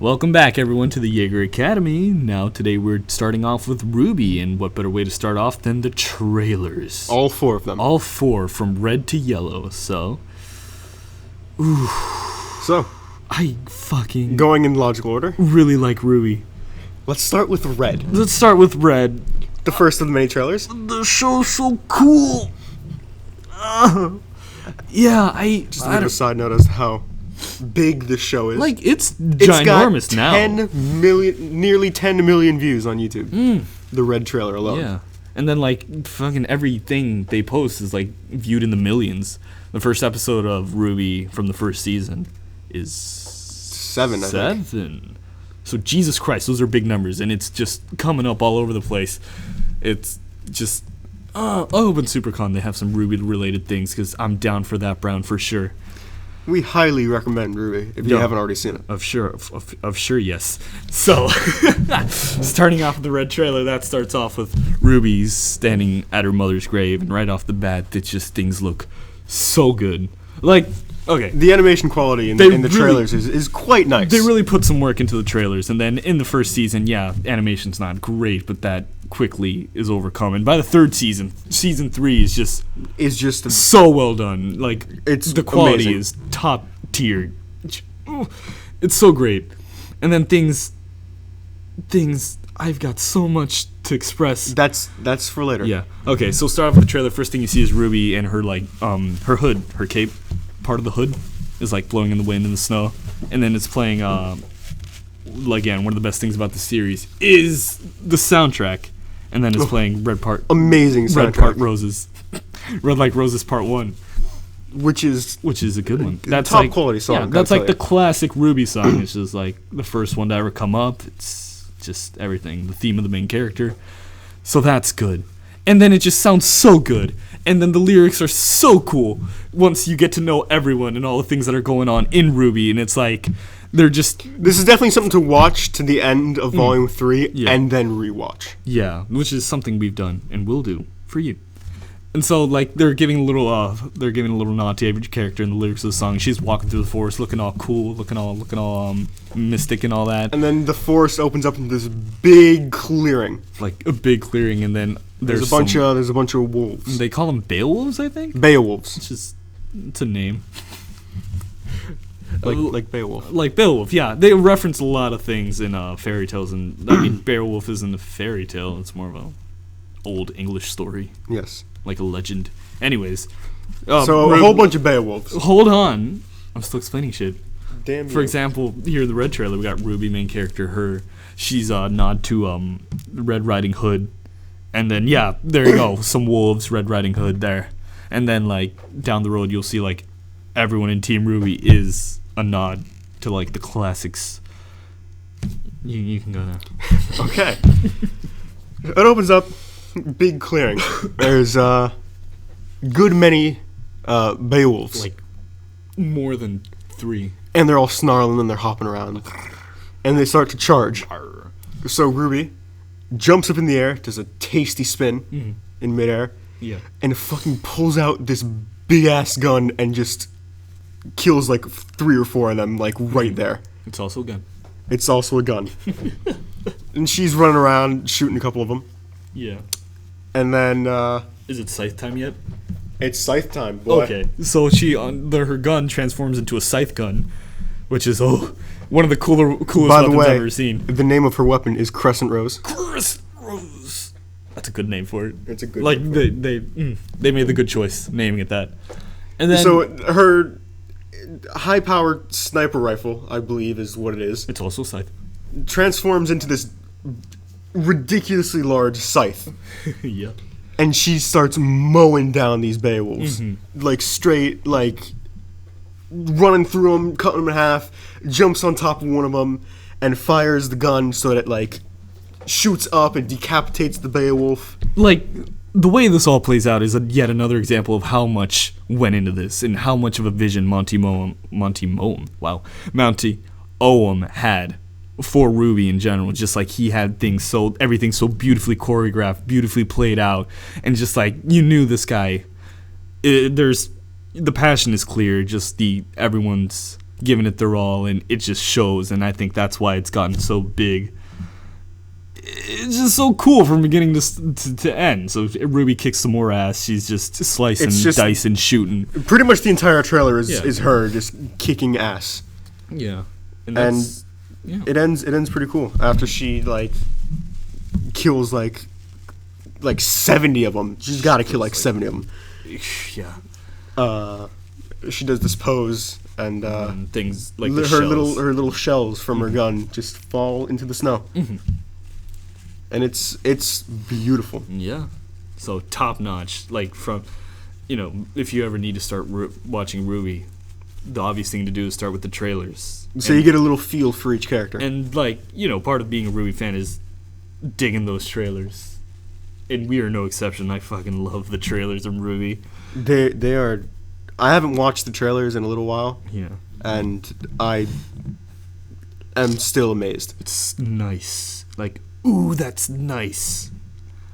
Welcome back, everyone, to the Jaeger Academy. Now, today we're starting off with RWBY, and what better way to start off than the trailers? All four of them. All four, from red to yellow, so... Ooh. So, I fucking... going in logical order, really like RWBY. let's start with Red. Let's start with red. The first of the many trailers. The show's so cool! Yeah, Just a little side note as to how big this show is. like, it's ginormous now. 10 million, nearly 10 million views on YouTube. The Red trailer alone. Yeah. And then, like, fucking everything they post is, like, viewed in the millions. The first episode of RWBY from the first season is... 7, I think. 7. So, Jesus Christ, those are big numbers, and it's just coming up all over the place. It's just... I hope in SuperCon they have some RWBY-related things, because I'm down for that, Brown, for sure. We highly recommend RWBY if you haven't already seen it. Of sure, yes. So, starting off with the red trailer, that starts off with RWBY standing at her mother's grave, and right off the bat, things look so good. Like, okay. The animation quality in the trailers is quite nice. They really put some work into the trailers, and then in the first season, yeah, animation's not great, but that quickly is overcome. And by the third season 3 is just so well done. Like, the quality amazing. is top tier. It's so great. And then things I've got so much to express. That's for later. Yeah. Okay, so start off with the trailer. First thing you see is RWBY and her, like, her hood, her cape, part of the hood is, like, blowing in the wind and the snow. And then it's playing, again, one of the best things about the series is the soundtrack. And then it's playing amazing soundtrack. Red Part Roses. Red Like Roses Part 1. Which is a good one. That's top like, quality song. Yeah, that's like the classic RWBY song. It's just like the first one to ever come up. It's just everything. The theme of the main character. So that's good. And then it just sounds so good. And then the lyrics are so cool once you get to know everyone and all the things that are going on in RWBY. And it's like, they're just... This is definitely something to watch to the end of Volume 3 and then rewatch. Yeah, which is something we've done and will do for you. And so, like, they're giving a little nod to every character in the lyrics of the song. She's walking through the forest, looking all cool, looking all mystic and all that. And then the forest opens up into this big clearing, like a big clearing, and then there's a bunch of wolves. They call them Beowulfs, I think. Beowulfs. It's a name. Like Beowulf. Like Beowulf, yeah. They reference a lot of things in fairy tales, and I mean, Beowulf isn't a fairy tale. It's more of a old English story. Yes. Like a legend. Anyways. So a whole bunch of Beowulfs. Hold on. I'm still explaining shit. Damn. For example, here in the red trailer, we got RWBY, main character, she's a nod to Red Riding Hood. And then, yeah, there you go. Some wolves, Red Riding Hood there. And then, like, down the road, you'll see, like, everyone in Team RWBY is a nod to, like, the classics. You can go now. Okay. It opens up, big clearing. There's good many Beowulfs. Like, more than 3. And they're all snarling and they're hopping around. And they start to charge. So RWBY jumps up in the air, does a tasty spin in midair. Yeah. And fucking pulls out this big-ass gun and just kills, like, 3 or 4 of them, like, right there. It's also a gun. It's also a gun. And she's running around shooting a couple of them. Yeah. And then, is it scythe time yet? It's scythe time, boy. Okay. So her gun transforms into a scythe gun, which is, one of the coolest weapons I've ever seen. The name of her weapon is Crescent Rose. Crescent Rose. That's a good name for it. It's a good name. Like, they made the good choice naming it that. And then, so her high-powered sniper rifle, I believe is what it is. It's also a scythe. Transforms into this ridiculously large scythe. Yeah. And she starts mowing down these Beowulfs. Like, straight, like, running through them, cutting them in half, jumps on top of one of them, and fires the gun so that it, like, shoots up and decapitates the Beowulf. Like, the way this all plays out is yet another example of how much went into this and how much of a vision Monty Oum had for RWBY in general. Just like he had everything so beautifully choreographed, beautifully played out, and just like you knew this guy. The passion is clear. Just everyone's giving it their all, and it just shows. And I think that's why it's gotten so big. It's just so cool from beginning to end. So RWBY kicks some more ass. She's just slicing, dicing, shooting. Pretty much the entire trailer is her just kicking ass. Yeah, and it ends pretty cool after she like kills like 70 of them. She's got to kill like 70 of them. Yeah. She does this pose, and things like her little shells from her gun just fall into the snow. And it's beautiful. Yeah. So top notch. Like from, if you ever need to start watching RWBY, the obvious thing to do is start with the trailers. So you get a little feel for each character. And part of being a RWBY fan is digging those trailers. And we are no exception. I fucking love the trailers of RWBY. They are. I haven't watched the trailers in a little while. Yeah. And I am still amazed. It's nice. Like, ooh, that's nice.